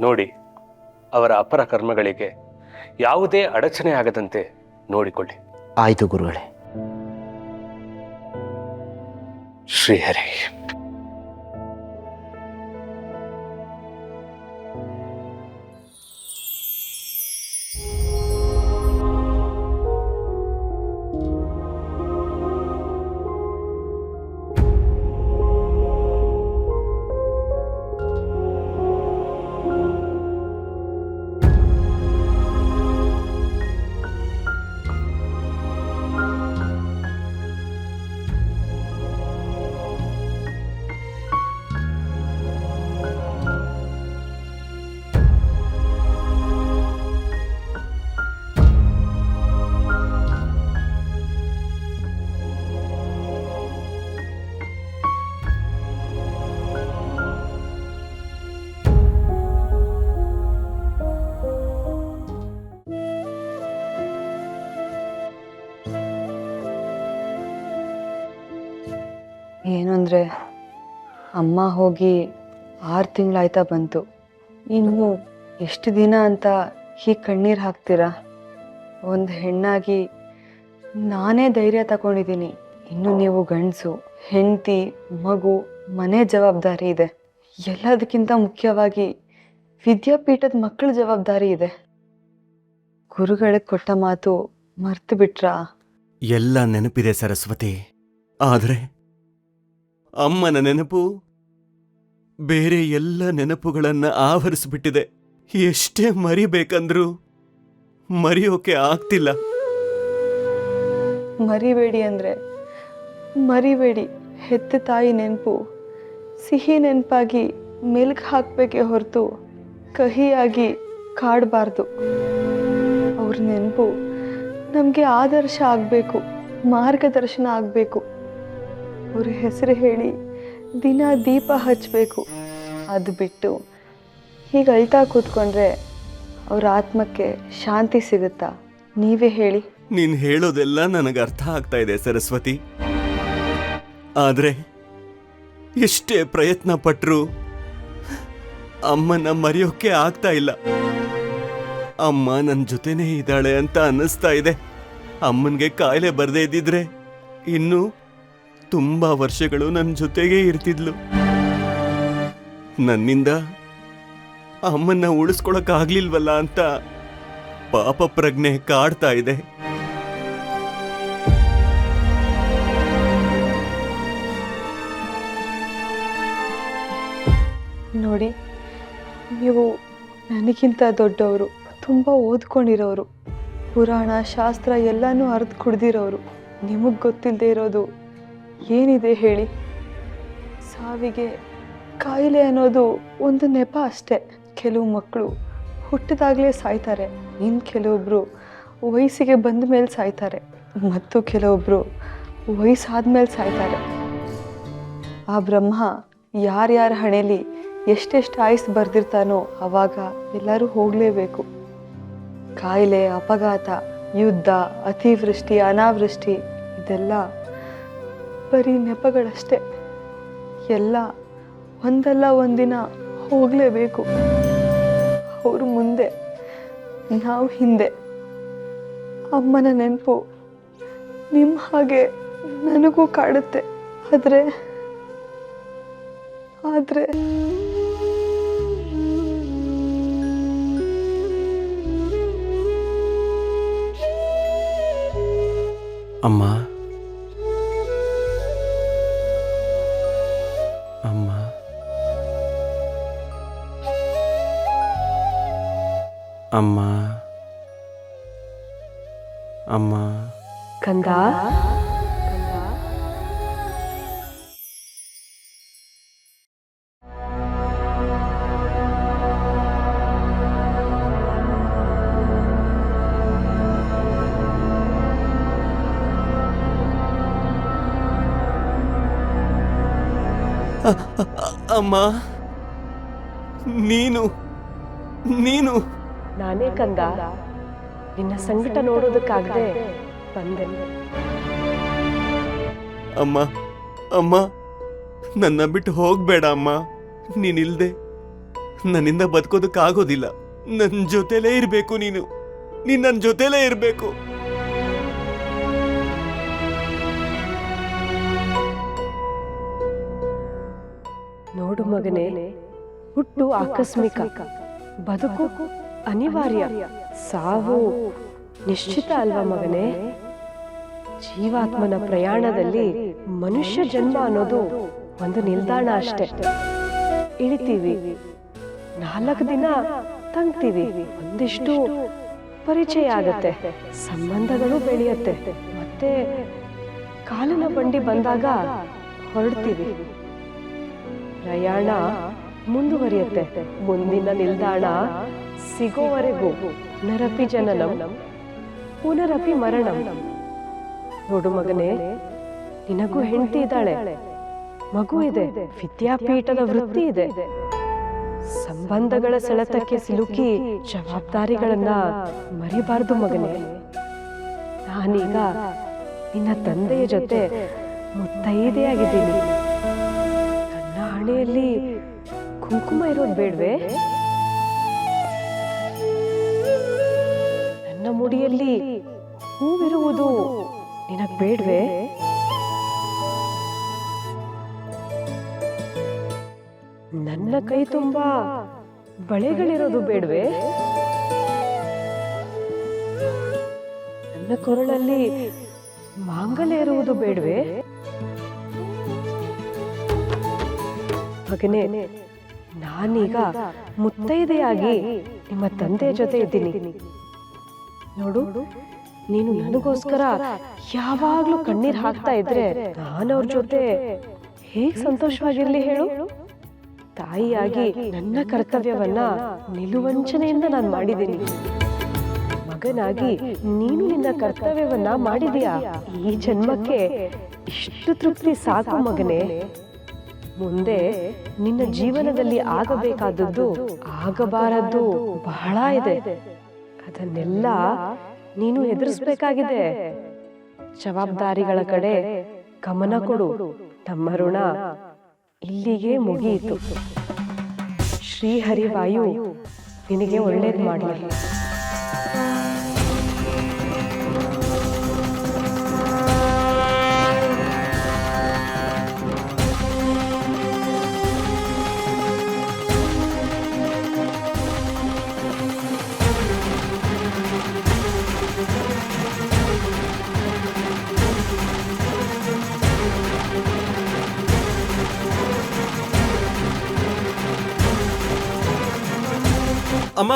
ನೋಡಿ, ಅವರ ಅಪರ ಕರ್ಮಗಳಿಗೆ ಯಾವುದೇ ಅಡಚಣೆ ಆಗದಂತೆ ನೋಡಿಕೊಳ್ಳಿ. ಆಯಿತು ಗುರುಗಳೇ. ಶ್ರೀಹರಿ. ಏನು ಅಂದರೆ ಅಮ್ಮ ಹೋಗಿ 6 ತಿಂಗಳಾಯ್ತಾ ಬಂತು. ಇನ್ನು ಎಷ್ಟು ದಿನ ಅಂತ ಹೀಗೆ ಕಣ್ಣೀರು ಹಾಕ್ತೀರಾ? ಒಂದು ಹೆಣ್ಣಾಗಿ ನಾನೇ ಧೈರ್ಯ ತಗೊಂಡಿದ್ದೀನಿ. ಇನ್ನು ನೀವು ಗಂಡಸು, ಹೆಂಡತಿ, ಮಗು, ಮನೆ ಜವಾಬ್ದಾರಿ ಇದೆ. ಎಲ್ಲದಕ್ಕಿಂತ ಮುಖ್ಯವಾಗಿ ವಿದ್ಯಾಪೀಠದ ಮಕ್ಕಳ ಜವಾಬ್ದಾರಿ ಇದೆ. ಗುರುಗಳಿಗೆ ಕೊಟ್ಟ ಮಾತು ಮರ್ತು ಬಿಟ್ರಾ? ಎಲ್ಲ ನೆನಪಿದೆ ಸರಸ್ವತಿ. ಆದರೆ ಅಮ್ಮನ ನೆನಪು ಬೇರೆ ಎಲ್ಲ ನೆನಪುಗಳನ್ನ ಆವರಿಸ್ಬಿಟ್ಟಿದೆ. ಎಷ್ಟೇ ಮರಿಬೇಕಂದ್ರೂ ಮರೆಯೋಕೆ ಆಗ್ತಿಲ್ಲ. ಮರಿಬೇಡಿ ಅಂದರೆ ಮರಿಬೇಡಿ. ಹೆತ್ತ ತಾಯಿ ನೆನಪು ಸಿಹಿ ನೆನಪಾಗಿ ಮೆಲ್ಕು ಹಾಕಬೇಕೇ ಹೊರತು ಕಹಿಯಾಗಿ ಕಾಡಬಾರ್ದು. ಅವ್ರ ನೆನಪು ನಮಗೆ ಆದರ್ಶ ಆಗಬೇಕು, ಮಾರ್ಗದರ್ಶನ ಆಗಬೇಕು. ಅವ್ರ ಹೆಸರು ಹೇಳಿ ದಿನ ದೀಪ ಹಚ್ಚಬೇಕು. ಅದು ಬಿಟ್ಟು ಹೀಗೆ ಅಳ್ತಾ ಕೂತ್ಕೊಂಡ್ರೆ ಅವ್ರ ಆತ್ಮಕ್ಕೆ ಶಾಂತಿ ಸಿಗುತ್ತಾ? ನೀವೇ ಹೇಳಿ. ನೀನ್ ಹೇಳೋದೆಲ್ಲ ನನಗೆ ಅರ್ಥ ಆಗ್ತಾ ಇದೆ ಸರಸ್ವತಿ. ಆದ್ರೆ ಎಷ್ಟೇ ಪ್ರಯತ್ನ ಪಟ್ರೂ ಅಮ್ಮನ ಮರೆಯೋಕೆ ಆಗ್ತಾ ಇಲ್ಲ. ಅಮ್ಮ ನನ್ನ ಜೊತೆನೇ ಇದ್ದಾಳೆ ಅಂತ ಅನ್ನಿಸ್ತಾ ಇದೆ. ಅಮ್ಮನಿಗೆ ಕಾಯಿಲೆ ಬರದೇ ಇದ್ದಿದ್ರೆ ಇನ್ನೂ ತುಂಬಾ ವರ್ಷಗಳು ನನ್ನ ಜೊತೆಗೇ ಇರ್ತಿದ್ಲು. ನನ್ನಿಂದ ಅಮ್ಮನ್ನ ಉಳಿಸ್ಕೊಳಕ್ಕಾಗ್ಲಿಲ್ವಲ್ಲ ಅಂತ ಪಾಪ ಪ್ರಜ್ಞೆ ಕಾಡ್ತಾ ಇದೆ. ನೋಡಿ, ನೀವು ನನಗಿಂತ ದೊಡ್ಡವರು, ತುಂಬ ಓದ್ಕೊಂಡಿರೋರು, ಪುರಾಣ ಶಾಸ್ತ್ರ ಎಲ್ಲನೂ ಅರ್ದು ಕುಡ್ದಿರೋರು. ನಿಮಗೆ ಗೊತ್ತಿಲ್ಲದೆ ಇರೋದು ಏನಿದೆ ಹೇಳಿ? ಸಾವಿಗೆ ಕಾಯಿಲೆ ಅನ್ನೋದು ಒಂದು ನೆಪ ಅಷ್ಟೇ. ಕೆಲವು ಮಕ್ಕಳು ಹುಟ್ಟಿದಾಗಲೇ ಸಾಯ್ತಾರೆ, ಇನ್ನು ಕೆಲವೊಬ್ಬರು ವಯಸ್ಸಿಗೆ ಬಂದ ಮೇಲೆ ಸಾಯ್ತಾರೆ, ಮತ್ತು ಕೆಲವೊಬ್ಬರು ವಯಸ್ಸಾದ್ಮೇಲೆ ಸಾಯ್ತಾರೆ. ಆ ಬ್ರಹ್ಮ ಯಾರ್ಯಾರ ಹಣೆಯಲ್ಲಿ ಎಷ್ಟೆಷ್ಟು ಆಯುಸ್ ಬರೆದಿರ್ತಾನೋ ಅವಾಗ ಎಲ್ಲರೂ ಹೋಗಲೇಬೇಕು. ಕಾಯಿಲೆ, ಅಪಘಾತ, ಯುದ್ಧ, ಅತಿವೃಷ್ಟಿ, ಅನಾವೃಷ್ಟಿ ಇದೆಲ್ಲ ಬರೀ ನೆಪಗಳಷ್ಟೇ. ಎಲ್ಲ ಒಂದಲ್ಲ ಒಂದಿನ ಹೋಗಲೇಬೇಕು. ಅವರು ಮುಂದೆ, ನಾವು ಹಿಂದೆ. ಅಮ್ಮನ ನೆನಪು ನಿಮ್ಮ ಹಾಗೆ ನನಗೂ ಕಾಡುತ್ತೆ. ಆದರೆ ಅಮ್ಮ, ಅಮ್ಮ, ಅಮ್ಮ, ಅಮ್ಮ. ಕಂದ, ಅಮ್ಮ, ನೀನು ನೀನು ನಾನೇ ಕಂದ. ನಿನ್ನ ಸಂಕಟ ನೋಡೋದಕ್ಕಾಗದೆ ಬಂದೆ. ಅಮ್ಮ, ಅಮ್ಮ, ನನ್ನ ಬಿಟ್ಟು ಹೋಗ್ಬೇಡ ಅಮ್ಮ. ನೀನಿಲ್ದೆ ನನ್ನಿಂದ ಬದುಕೋದಕ್ಕಾಗೋದಿಲ್ಲ. ನನ್ನ ಜೊತೆಲೇ ಇರಬೇಕು ನೀನು ನನ್ನ ಜೊತೆಲೇ ಇರಬೇಕು. ನೋಡು ಮಗನೇ, ಹುಟ್ಟು ಆಕಸ್ಮಿಕ, ಬದುಕು ಅನಿವಾರ್ಯ, ಸಾವು ನಿಶ್ಚಿತ ಅಲ್ವಾ ಮಗನೇ? ಜೀವಾತ್ಮನ ಪ್ರಯಾಣದಲ್ಲಿ ಮನುಷ್ಯ ಜನ್ಮ ಅನ್ನೋದು ಒಂದು ನಿಲ್ದಾಣ ಅಷ್ಟೇ. ಇಳಿತೀವಿ, 4 ದಿನ ತಂಗ್ತೀವಿ, ಒಂದಿಷ್ಟು ಪರಿಚಯ ಆಗತ್ತೆ, ಸಂಬಂಧಗಳು ಬೆಳೆಯತ್ತೆ, ಮತ್ತೆ ಕಾಲಿನ ಬಂಡಿ ಬಂದಾಗ ಹೊರಡ್ತೀವಿ. ಪ್ರಯಾಣ ಮುಂದುವರಿಯುತ್ತೆ. ಮುಂದಿನ ನಿಲ್ದಾಣ ಸಿಗೋವರೆಗೂ ನರಪಿ ಜನನಂ ಪುನರಪಿ ಮರಣಂ. ನೋಡು ಮಗನೇ, ನಿನಗೂ ಹೆಂಡತಿ ಇದ್ದಾಳೆ, ಮಗು ಇದೆ, ವಿದ್ಯಾಪೀಠದ ವೃತ್ತಿ ಇದೆ. ಸಂಬಂಧಗಳ ಸೆಳೆತಕ್ಕೆ ಸಿಲುಕಿ ಜವಾಬ್ದಾರಿಗಳನ್ನ ಮರಿಬಾರ್ದು ಮಗನೇ. ನಾನೀಗ ನಿನ್ನ ತಂದೆಯ ಜೊತೆ ಮುತ್ತೈದೆಯಾಗಿದ್ದೀನಿ. ನನ್ನ ಹಣೆಯಲ್ಲಿ ಕುಂಕುಮ ಇರೋದು ಬೇಡ್ವೆ? ನನ್ನ ಮುಡಿಯಲ್ಲಿ ಹೂವಿರುವುದು ನಿನಗ್ ಬೇಡ್ವೆ? ನನ್ನ ಕೈ ತುಂಬಾ ಬಳೆಗಳಿರೋದು ಬೇಡ್ವೆ? ನನ್ನ ಕೊರಳಲ್ಲಿ ಮಾಂಗಲ್ಯ ಇರುವುದು ಬೇಡ್ವೆ? ಮಗನೇ, ನಾನೀಗ ಮುತ್ತೈದೆಯಾಗಿ ನಿಮ್ಮ ತಂದೆಯ ಜೊತೆ ಇದ್ದೀನಿ. ನೋಡು, ನೀನು ನನಗೋಸ್ಕರ ಯಾವಾಗ್ಲೂ ಕಣ್ಣೀರ್ ಹಾಕ್ತಾ ಇದ್ರೆ ನಾನವ್ರ ಜೊತೆ ಹೇಗ್ ಸಂತೋಷವಾಗಿರ್ಲಿ ಹೇಳು? ತಾಯಿಯಾಗಿ ನನ್ನ ಕರ್ತವ್ಯವನ್ನ ನಿಲುವಂಚನೆಯಿಂದ ನಾನು ಮಾಡಿದ್ದೀನಿ. ಮಗನಾಗಿ ನೀನು ನಿನ್ನ ಕರ್ತವ್ಯವನ್ನ ಮಾಡಿದೀಯಾ. ಈ ಜನ್ಮಕ್ಕೆ ಇಷ್ಟು ತೃಪ್ತಿ ಸಾಕು ಮಗನೇ. ಮುಂದೆ ನಿನ್ನ ಜೀವನದಲ್ಲಿ ಆಗಬೇಕಾದದ್ದು, ಆಗಬಾರದ್ದು ಬಹಳ ಇದೆ. ಅದನ್ನೆಲ್ಲ ನೀನು ಎದುರಿಸ್ಬೇಕಾಗಿದೆ. ಜವಾಬ್ದಾರಿಗಳ ಕಡೆ ಗಮನ ಕೊಡು. ನಮ್ಮ ಋಣ ಇಲ್ಲಿಗೆ ಮುಗಿಯಿತು. ಶ್ರೀಹರಿವಾಯು ನಿನಗೆ ಒಳ್ಳೇದು ಮಾಡಲಿ. ಅಮ್ಮ